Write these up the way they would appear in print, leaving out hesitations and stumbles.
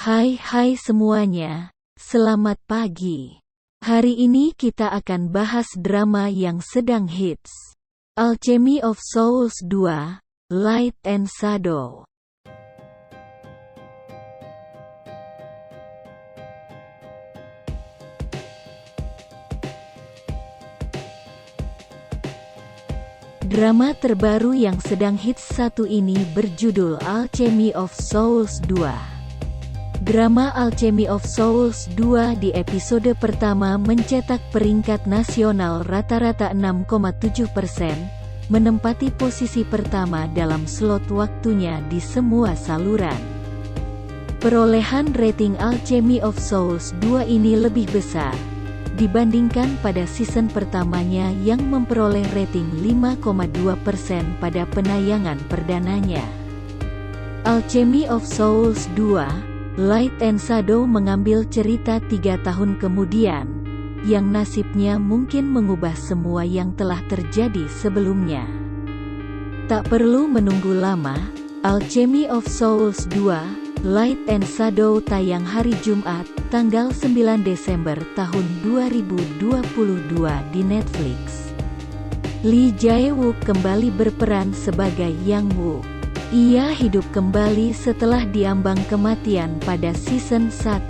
Hai semuanya, selamat pagi. Hari ini kita akan bahas drama yang sedang hits, Alchemy of Souls 2, Light and Shadow. Drama terbaru yang sedang hits satu ini berjudul Alchemy of Souls 2. Drama Alchemy of Souls 2 di episode pertama mencetak peringkat nasional rata-rata 6,7%, menempati posisi pertama dalam slot waktunya di semua saluran. Perolehan rating Alchemy of Souls 2 ini lebih besar dibandingkan pada season pertamanya yang memperoleh rating 5,2% pada penayangan perdananya. Alchemy of Souls 2, Light and Shadow mengambil cerita 3 tahun kemudian, yang nasibnya mungkin mengubah semua yang telah terjadi sebelumnya. Tak perlu menunggu lama, Alchemy of Souls 2, Light and Shadow tayang hari Jumat, tanggal 9 Desember tahun 2022 di Netflix. Lee Jae-wook kembali berperan sebagai Yang Wook. Ia hidup kembali setelah diambang kematian pada season 1.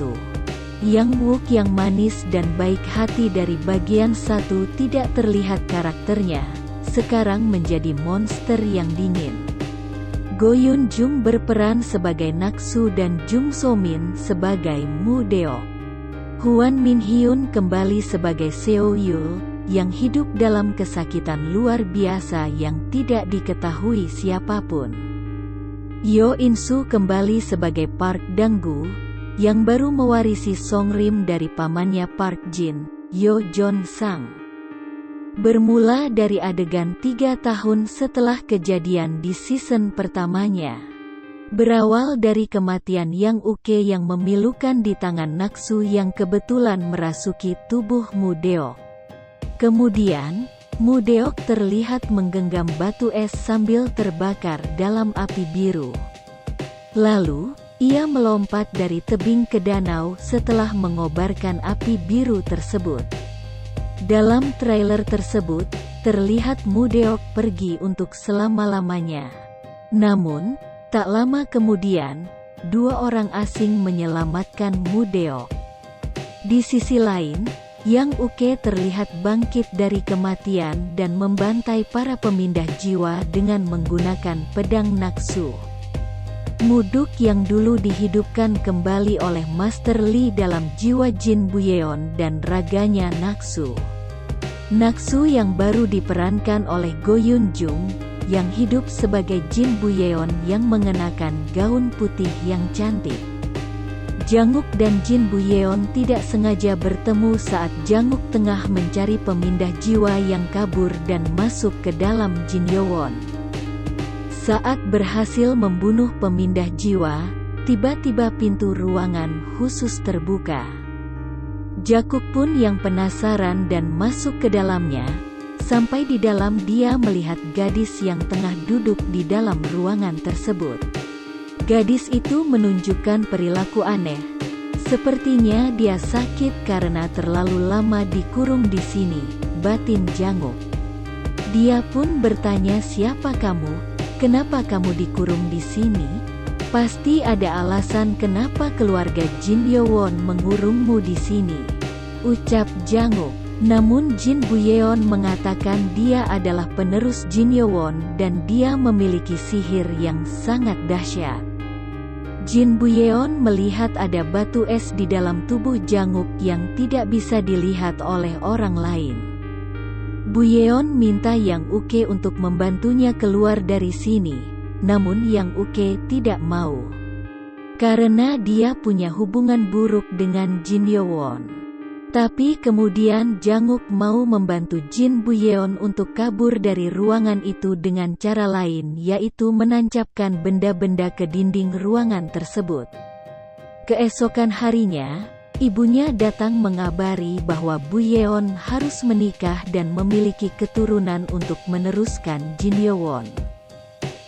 Yang Wook yang manis dan baik hati dari bagian 1 tidak terlihat karakternya, sekarang menjadi monster yang dingin. Go Yoon Jung berperan sebagai Naksu dan Jung So Min sebagai Mu Deok. Hwan Min Hyun kembali sebagai Seo Yul, yang hidup dalam kesakitan luar biasa yang tidak diketahui siapapun. Yo In-soo kembali sebagai Park Dang-gu, yang baru mewarisi Songrim dari pamannya Park Jin, Yo Jon Sang. Bermula dari adegan 3 tahun setelah kejadian di season pertamanya. Berawal dari kematian Yang Uke yang memilukan di tangan Naksu yang kebetulan merasuki tubuh Mu Deok. Kemudian, Mu Deok terlihat menggenggam batu es sambil terbakar dalam api biru. Lalu, ia melompat dari tebing ke danau setelah mengobarkan api biru tersebut. Dalam trailer tersebut, terlihat Mu Deok pergi untuk selama-lamanya. Namun, tak lama kemudian, 2 orang asing menyelamatkan Mu Deok. Di sisi lain, Yang Uke terlihat bangkit dari kematian dan membantai para pemindah jiwa dengan menggunakan pedang Naksu. Muduk yang dulu dihidupkan kembali oleh Master Lee dalam jiwa Jin Buyeon dan raganya Naksu. Naksu yang baru diperankan oleh Go Yoon Jung, yang hidup sebagai Jin Buyeon yang mengenakan gaun putih yang cantik. Janguk dan Jin Buyeon tidak sengaja bertemu saat Janguk tengah mencari pemindah jiwa yang kabur dan masuk ke dalam Jin Yowon. Saat berhasil membunuh pemindah jiwa, tiba-tiba pintu ruangan khusus terbuka. Jakuk pun yang penasaran dan masuk ke dalamnya. Sampai di dalam dia melihat gadis yang tengah duduk di dalam ruangan tersebut. Gadis itu menunjukkan perilaku aneh. Sepertinya dia sakit karena terlalu lama dikurung di sini, batin Janguk. Dia pun bertanya, "Siapa kamu? Kenapa kamu dikurung di sini? Pasti ada alasan kenapa keluarga Jin Yowon mengurungmu di sini," ucap Janguk. Namun Jin Buyeon mengatakan dia adalah penerus Jin Yowon dan dia memiliki sihir yang sangat dahsyat. Jin Buyeon melihat ada batu es di dalam tubuh Janguk yang tidak bisa dilihat oleh orang lain. Buyeon minta Yang Uke untuk membantunya keluar dari sini, namun Yang Uke tidak mau. Karena dia punya hubungan buruk dengan Jin Yowon. Tapi kemudian Janguk mau membantu Jin Buyeon untuk kabur dari ruangan itu dengan cara lain, yaitu menancapkan benda-benda ke dinding ruangan tersebut. Keesokan harinya, ibunya datang mengabari bahwa Buyeon harus menikah dan memiliki keturunan untuk meneruskan Jin Yowon.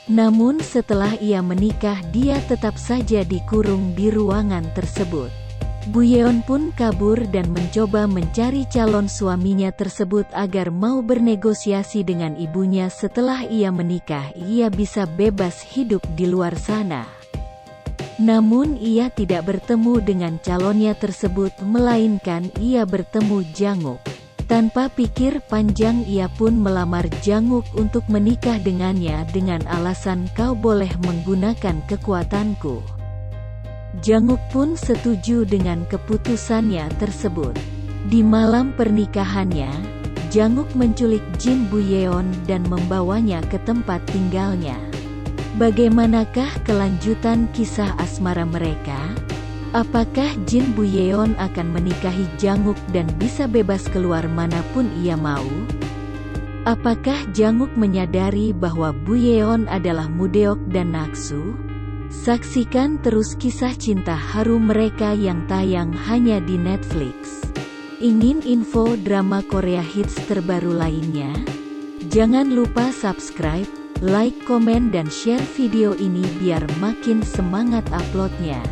Namun setelah ia menikah dia tetap saja dikurung di ruangan tersebut. Bu Yeon pun kabur dan mencoba mencari calon suaminya tersebut agar mau bernegosiasi dengan ibunya setelah ia menikah ia bisa bebas hidup di luar sana. Namun ia tidak bertemu dengan calonnya tersebut melainkan ia bertemu Janguk. Tanpa pikir panjang ia pun melamar Janguk untuk menikah dengannya dengan alasan kau boleh menggunakan kekuatanku. Janguk pun setuju dengan keputusannya tersebut. Di malam pernikahannya, Janguk menculik Jin Bu Yeon dan membawanya ke tempat tinggalnya. Bagaimanakah kelanjutan kisah asmara mereka? Apakah Jin Bu Yeon akan menikahi Janguk dan bisa bebas keluar manapun ia mau? Apakah Janguk menyadari bahwa Bu Yeon adalah Mudeok dan Naksu? Saksikan terus kisah cinta haru mereka yang tayang hanya di Netflix. Ingin info drama Korea hits terbaru lainnya? Jangan lupa subscribe, like, komen dan share video ini biar makin semangat uploadnya.